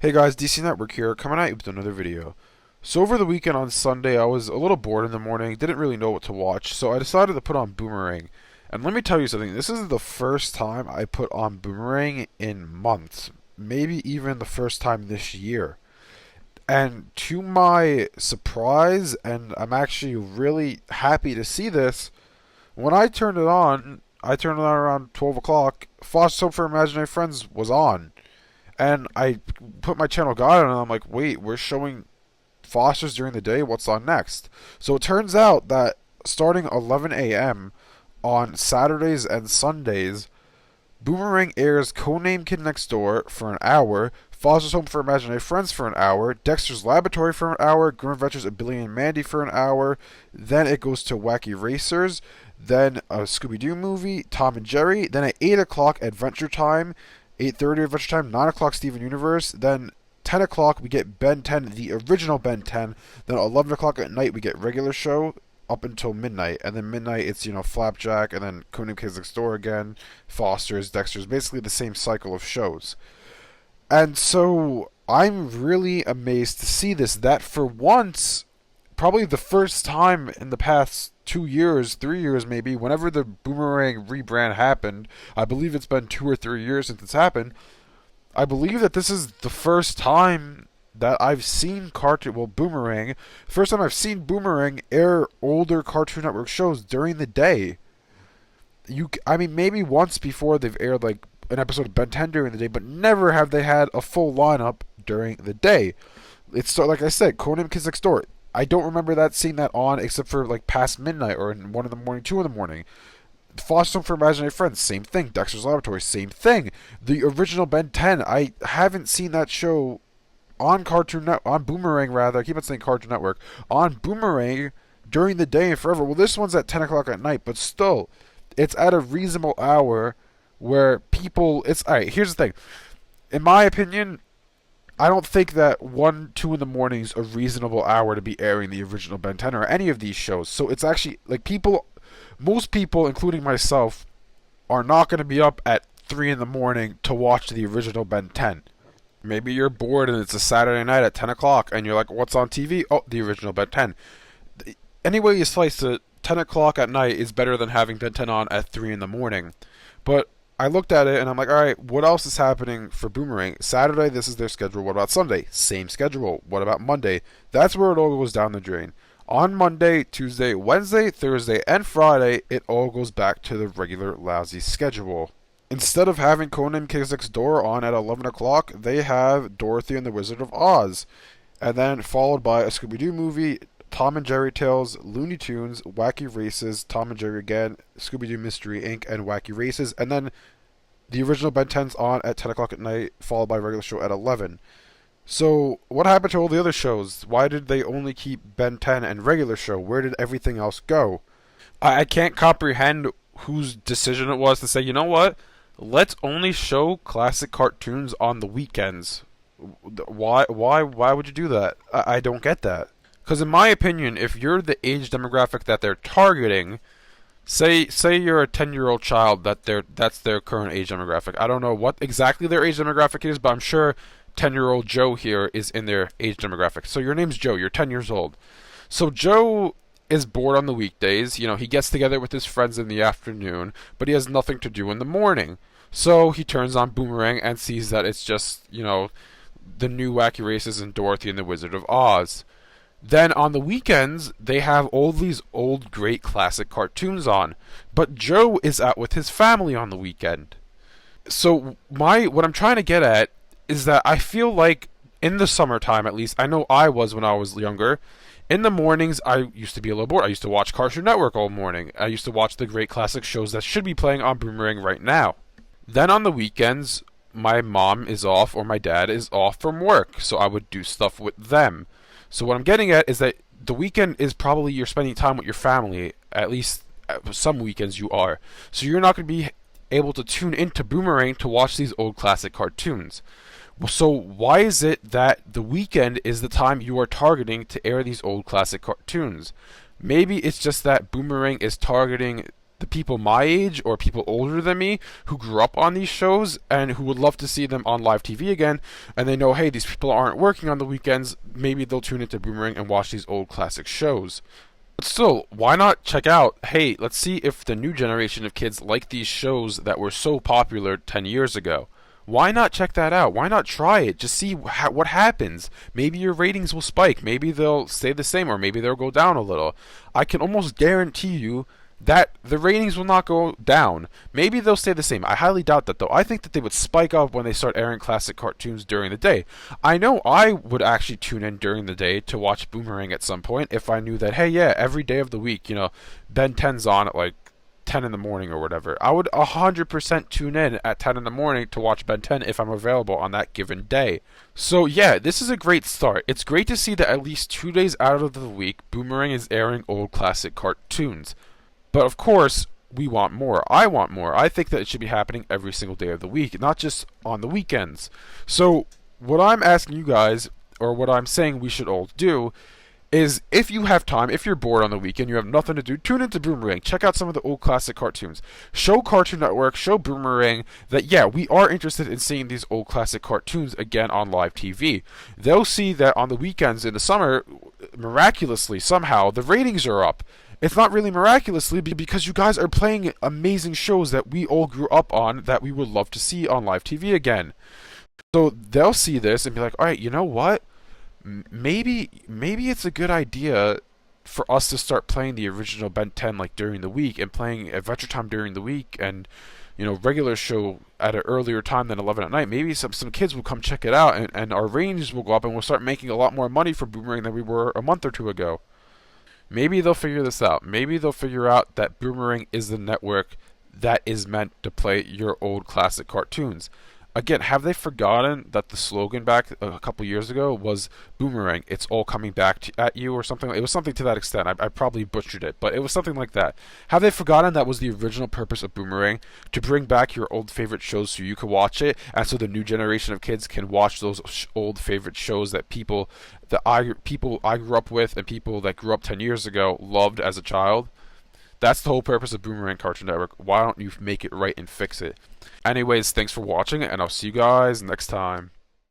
Hey guys, DC Network here, coming at you with another video. So over the weekend on Sunday, I was a little bored in the morning, didn't really know what to watch, so I decided to put on Boomerang. And let me tell you something, this is the first time I put on Boomerang in months, maybe even the first time this year. And to my surprise, and I'm actually really happy to see this, when I turned it on around 12 o'clock, Foster's Home for Imaginary Friends was on. And I put my channel guide on and I'm like, wait, we're showing Foster's during the day? What's on next? So it turns out that starting 11 a.m. on Saturdays and Sundays, Boomerang airs Codename Kid Next Door for an hour, Foster's Home for Imaginary Friends for an hour, Dexter's Laboratory for an hour, Grim Adventures of Billy and Mandy for an hour, then it goes to Wacky Racers, then a Scooby-Doo movie, Tom and Jerry, then at 8 o'clock Adventure Time, 8:30 Adventure Time, 9 o'clock Steven Universe, then 10 o'clock we get Ben 10, the original Ben 10, then 11 o'clock at night we get regular show up until midnight, and then midnight it's, Flapjack, and then Codename Kids Next Door again, Foster's, Dexter's, basically the same cycle of shows. And so I'm really amazed to see this, that for once, probably the first time in the past 2 years, 3 years maybe, whenever the Boomerang rebrand happened, I believe it's been 2 or 3 years since it's happened. I believe that this is the first time that I've seen Boomerang, first time I've seen Boomerang air older Cartoon Network shows during the day. I mean, maybe once before they've aired like an episode of Ben 10 during the day, but never have they had a full lineup during the day. It's so, like I said, Codename Kids Next Door. I don't remember seeing that on except for like past midnight or in 1 in the morning, 2 in the morning. Foster Home for Imaginary Friends, same thing. Dexter's Laboratory, same thing. The original Ben 10, I haven't seen that show on on Boomerang rather. I keep on saying Cartoon Network on Boomerang during the day and forever. Well, this one's at 10 o'clock at night, but still, it's at a reasonable hour where people. It's all right. Here's the thing. In my opinion, I don't think that 1, 2 in the morning is a reasonable hour to be airing the original Ben 10 or any of these shows. So it's actually like most people, including myself, are not going to be up at 3 in the morning to watch the original Ben 10. Maybe you're bored and it's a Saturday night at 10 o'clock and you're like, what's on TV? Oh, the original Ben 10. Any way you slice it, 10 o'clock at night is better than having Ben 10 on at 3 in the morning. But I looked at it and I'm like, alright, what else is happening for Boomerang? Saturday, this is their schedule. What about Sunday? Same schedule. What about Monday? That's where it all goes down the drain. On Monday, Tuesday, Wednesday, Thursday, and Friday, it all goes back to the regular lousy schedule. Instead of having Codename Kids Next Door on at 11 o'clock, they have Dorothy and the Wizard of Oz. And then followed by a Scooby-Doo movie, Tom and Jerry Tales, Looney Tunes, Wacky Races, Tom and Jerry again, Scooby-Doo Mystery Inc., and Wacky Races. And then the original Ben 10's on at 10 o'clock at night, followed by a regular show at 11. So, what happened to all the other shows? Why did they only keep Ben 10 and regular show? Where did everything else go? I can't comprehend whose decision it was to say, you know what? Let's only show classic cartoons on the weekends. Why would you do that? I don't get that. Because in my opinion, if you're the age demographic that they're targeting, say you're a 10-year-old child that's their current age demographic. I don't know what exactly their age demographic is, but I'm sure 10-year-old Joe here is in their age demographic. So your name's Joe, you're 10 years old. So Joe is bored on the weekdays. He gets together with his friends in the afternoon, but he has nothing to do in the morning. So he turns on Boomerang and sees that it's just, the new Wacky Races and Dorothy and the Wizard of Oz. Then on the weekends, they have all these old great classic cartoons on. But Joe is out with his family on the weekend. So what I'm trying to get at is that I feel like in the summertime, at least, I know I was when I was younger, in the mornings I used to be a little bored. I used to watch Cartoon Network all morning. I used to watch the great classic shows that should be playing on Boomerang right now. Then on the weekends, my mom is off or my dad is off from work, so I would do stuff with them. So what I'm getting at is that the weekend is probably you're spending time with your family, at least some weekends you are. So you're not going to be able to tune into Boomerang to watch these old classic cartoons. So why is it that the weekend is the time you are targeting to air these old classic cartoons? Maybe it's just that Boomerang is targeting the people my age or people older than me who grew up on these shows and who would love to see them on live TV again, and they know, hey, these people aren't working on the weekends, maybe they'll tune into Boomerang and watch these old classic shows. But still, why not check out, hey, let's see if the new generation of kids like these shows that were so popular 10 years ago. Why not check that out? Why not try it? Just see what happens. Maybe your ratings will spike. Maybe they'll stay the same, or maybe they'll go down a little. I can almost guarantee you that the ratings will not go down. Maybe they'll stay the same. I highly doubt that, though. I think that they would spike up when they start airing classic cartoons during the day. I know I would actually tune in during the day to watch Boomerang at some point if I knew that, hey, yeah, every day of the week, Ben 10's on at like 10 in the morning or whatever. I would 100% tune in at 10 in the morning to watch Ben 10 if I'm available on that given day. So yeah, this is a great start. It's great to see that at least 2 days out of the week, Boomerang is airing old classic cartoons. But of course, we want more. I want more. I think that it should be happening every single day of the week, not just on the weekends. So what I'm asking you guys, or what I'm saying we should all do, is if you have time, if you're bored on the weekend, you have nothing to do, tune into Boomerang. Check out some of the old classic cartoons. Show Cartoon Network, show Boomerang that, yeah, we are interested in seeing these old classic cartoons again on live TV. They'll see that on the weekends in the summer, miraculously, somehow, the ratings are up. It's not really miraculously because you guys are playing amazing shows that we all grew up on that we would love to see on live TV again. So they'll see this and be like, all right, you know what? Maybe it's a good idea for us to start playing the original Ben 10 like during the week and playing Adventure Time during the week and regular show at an earlier time than 11 at night. Maybe some kids will come check it out and our ratings will go up and we'll start making a lot more money for Boomerang than we were a month or two ago. Maybe they'll figure this out. Maybe they'll figure out that Boomerang is the network that is meant to play your old classic cartoons. Again, have they forgotten that the slogan back a couple years ago was Boomerang, it's all coming back at you, or something? It was something to that extent. I probably butchered it, but it was something like that. Have they forgotten that was the original purpose of Boomerang? To bring back your old favorite shows so you can watch it, and so the new generation of kids can watch those old favorite shows that people I grew up with and people that grew up 10 years ago loved as a child? That's the whole purpose of Boomerang Cartoon Network. Why don't you make it right and fix it? Anyways, thanks for watching, and I'll see you guys next time.